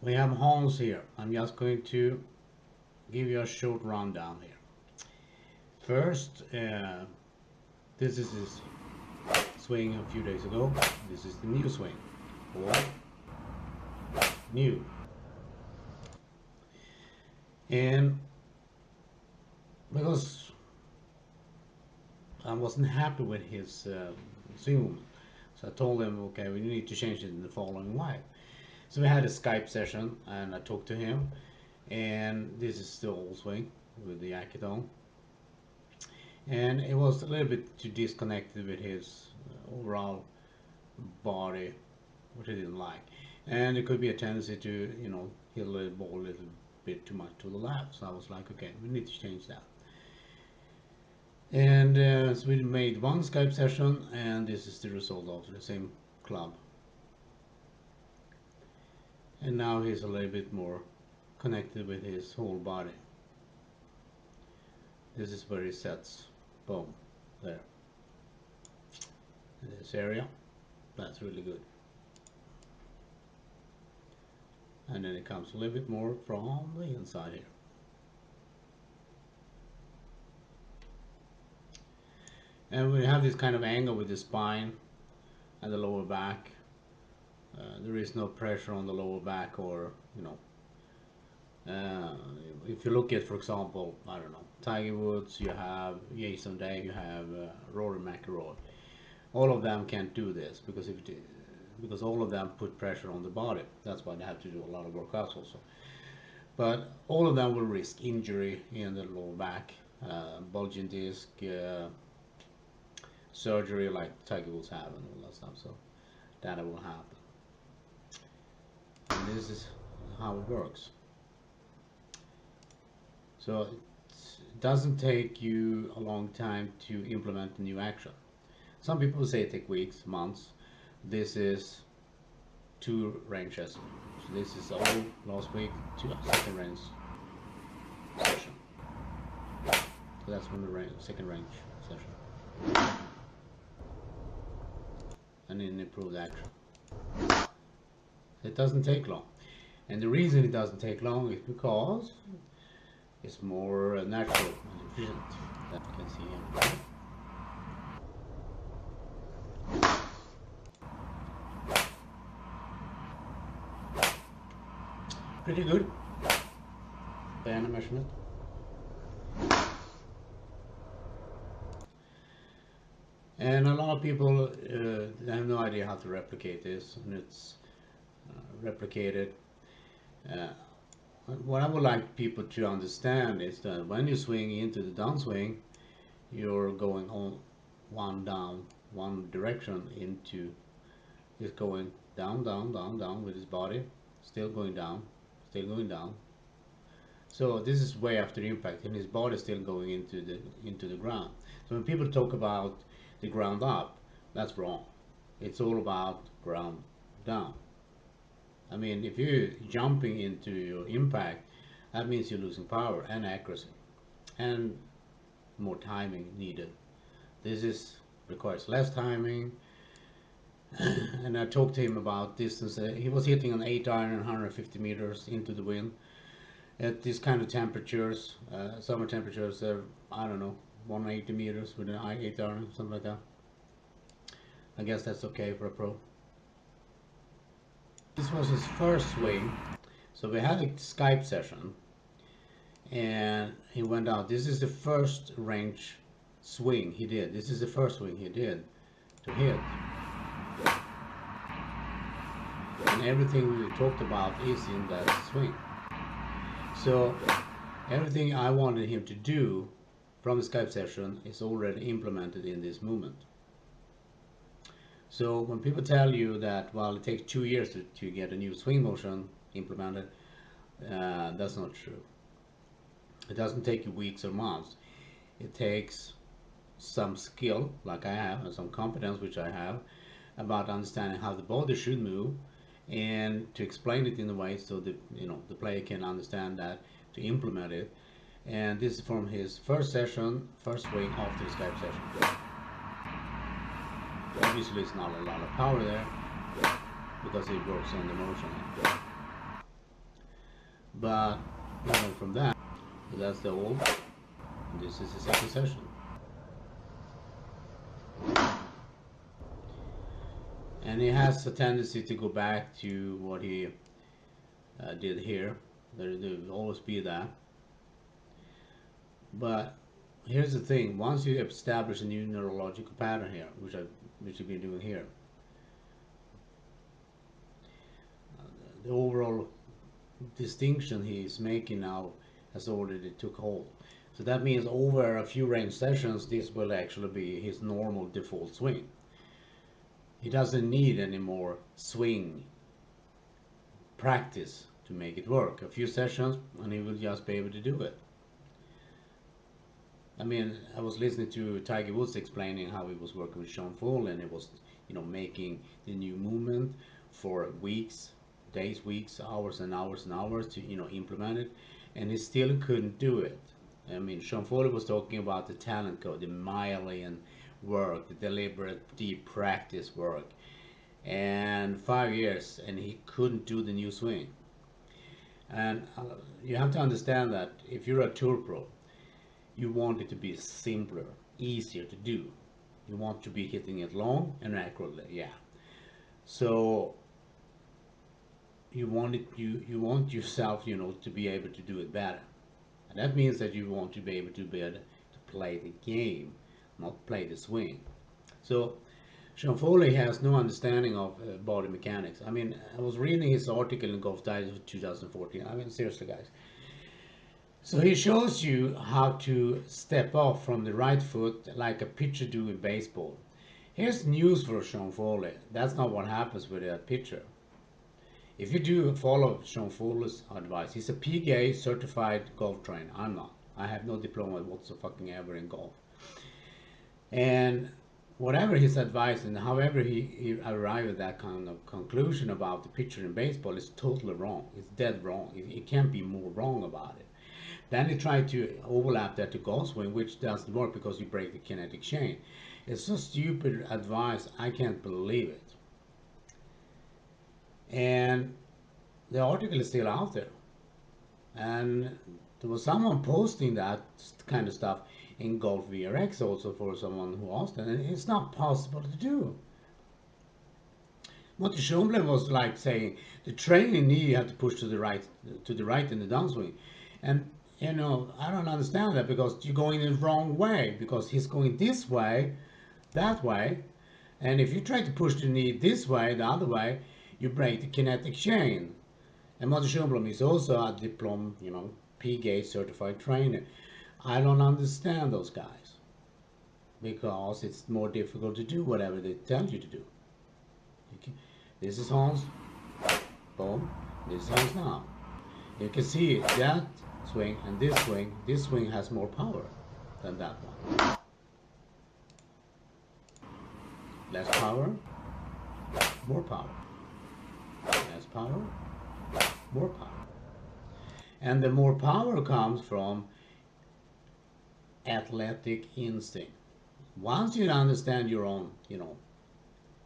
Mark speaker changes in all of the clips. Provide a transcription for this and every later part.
Speaker 1: We have Hans here. I'm just going to give you a short rundown here. First, this is his swing a few days ago. This is the new swing, or new. And because I wasn't happy with his swing movement, so I told him, okay, we need to change it in the following way. So we had a Skype session, and I talked to him, and this is the old swing with the Akiton, and it was a little bit too disconnected with his overall body, which I didn't like, and it could be a tendency to hit the ball a little bit too much to the left. So I was like, okay, we need to change that. And so we made one Skype session, and this is the result of the same club. And now he's a little bit more connected with his whole body. This is where he sets, boom, there. In this area, that's really good. And then it comes a little bit more from the inside here. And we have this kind of angle with the spine and the lower back. There is no pressure on the lower back, or if you look at, for example, I don't know, Tiger Woods, you have Jason Day, you have Rory McIlroy. All of them can't do this because all of them put pressure on the body. That's why they have to do a lot of workouts also. But all of them will risk injury in the lower back, bulging disc, surgery like Tiger Woods have, and all that stuff. So that will happen. And this is how it works. So it doesn't take you a long time to implement a new action. Some people say it takes weeks, months. This is 2 ranges. So this is all last week, 2 second range session. So that's from the second range session. And then improved action. It doesn't take long. And the reason it doesn't take long is because it's more natural and efficient, that you can see here. Pretty good. Banner measurement. And a lot of people have no idea how to replicate this, and it's replicated. What I would like people to understand is that when you swing into the downswing, you're going on one direction into, is going down, down, down, down with his body, still going down, still going down. So this is way after impact, and his body is still going into the ground. So when people talk about the ground up, that's wrong. It's all about ground down. I mean, if you're jumping into your impact, that means you're losing power and accuracy and more timing needed. This requires less timing. And I talked to him about distance. He was hitting an 8 iron 150 meters into the wind at these kind of temperatures. Summer temperatures, I don't know, 180 meters with an 8 iron, something like that. I guess that's okay for a pro. This was his first swing, so we had a Skype session, and he went out. This is the first range swing he did. This is the first swing he did to hit. And everything we talked about is in that swing. So everything I wanted him to do from the Skype session is already implemented in this movement. So when people tell you that, well, it takes 2 years to get a new swing motion implemented, that's not true. It doesn't take you weeks or months. It takes some skill, like I have, and some competence, which I have, about understanding how the body should move, and to explain it in a way so that the player can understand that, to implement it. And this is from his first session, first swing after the Skype session. Obviously it's not a lot of power there because it works on the motion. But from that, that's the old. This is the second session, and he has a tendency to go back to what he did here. There will always be that. But here's the thing: once you establish a new neurological pattern here, which you've been doing here, the overall distinction he's making now has already took hold. So that means over a few range sessions, this will actually be his normal default swing. He doesn't need any more swing practice to make it work. A few sessions and he will just be able to do it. I mean, I was listening to Tiger Woods explaining how he was working with Sean Full, and it was, making the new movement for weeks, days, weeks, hours, and hours and hours to, implement it, and he still couldn't do it. I mean, Sean Foley was talking about the talent code, the Mayan work, the deliberate, deep practice work, and 5 years, and he couldn't do the new swing. And you have to understand that if you're a tour pro, you want it to be simpler, easier to do. You want to be hitting it long and accurately, yeah. So you want yourself, to be able to do it better. And that means that you want to be able to play the game, not play the swing. So Sean Foley has no understanding of body mechanics. I mean, I was reading his article in Golf Digest 2014. I mean, seriously, guys. So he shows you how to step off from the right foot like a pitcher do in baseball. Here's news for Sean Foley. That's not what happens with a pitcher. If you do follow Sean Foley's advice, he's a PGA certified golf trainer. I'm not. I have no diploma whatsoever in golf. And whatever his advice and however he arrived at that kind of conclusion about the pitcher in baseball is totally wrong. It's dead wrong. It can't be more wrong about it. Then he tried to overlap that to golf swing, which doesn't work because you break the kinetic chain. It's so stupid advice. I can't believe it. And the article is still out there. And there was someone posting that kind of stuff in Golf VRX also for someone who asked it, and it's not possible to do. Monty Schomble was like saying the trailing knee you have to push to the right in the downswing, and I don't understand that because you're going in the wrong way because he's going this way, that way, and if you try to push the knee this way, the other way, you break the kinetic chain. And Monty Schomble is also a diploma, PGA certified trainer. I don't understand those guys because it's more difficult to do whatever they tell you to do. Okay. This is Hans. Boom. This is Hans now. You can see that swing and this swing. This swing has more power than that one. Less power, more power. Less power, more power. And the more power comes from athletic instinct. Once you understand your own,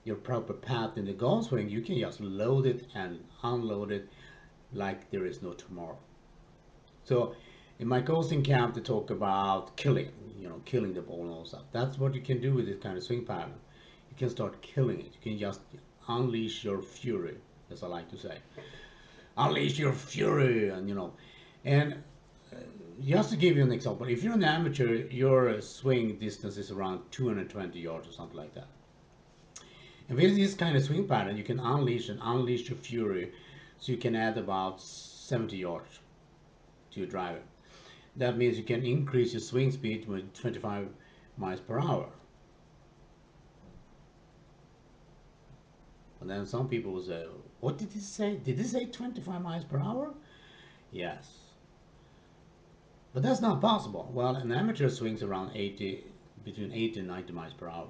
Speaker 1: your proper path in the golf swing, you can just load it and unload it like there is no tomorrow. So in my coaching camp, they talk about killing the ball and all stuff. That's what you can do with this kind of swing pattern. You can start killing it. You can just unleash your fury, as I like to say. Unleash your fury, and just to give you an example, if you're an amateur, your swing distance is around 220 yards or something like that. And with this kind of swing pattern, you can unleash your fury, so you can add about 70 yards to your driver. That means you can increase your swing speed with 25 miles per hour. And then some people will say, what did he say? Did he say 25 miles per hour? Yes. But that's not possible. Well, an amateur swings around between 80 and 90 miles per hour.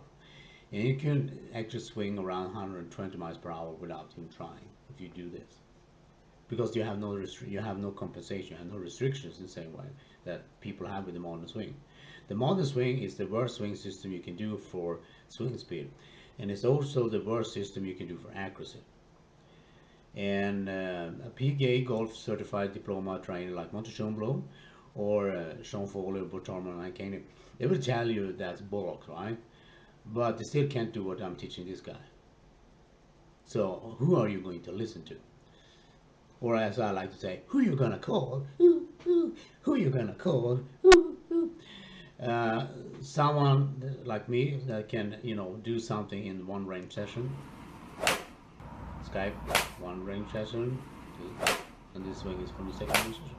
Speaker 1: And you can actually swing around 120 miles per hour without even trying if you do this. Because you have no compensation, you have no restrictions in the same way that people have with the modern swing. The modern swing is the worst swing system you can do for swing speed. And it's also the worst system you can do for accuracy. And a PGA golf certified diploma trainer like Monte Schönblom or Sean Foley or Torman and Kenny, they will tell you that's bulk, right? But they still can't do what I'm teaching this guy. So who are you going to listen to? Or as I like to say, who you gonna call? Who you gonna call? Uh, Someone like me that can, do something in one range session. Skype, one range session, and this swing is from the second range session.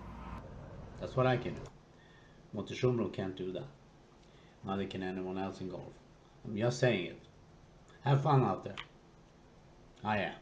Speaker 1: That's what I can do. Monte can't do that. Neither can anyone else in golf. I'm just saying it. Have fun out there. I am.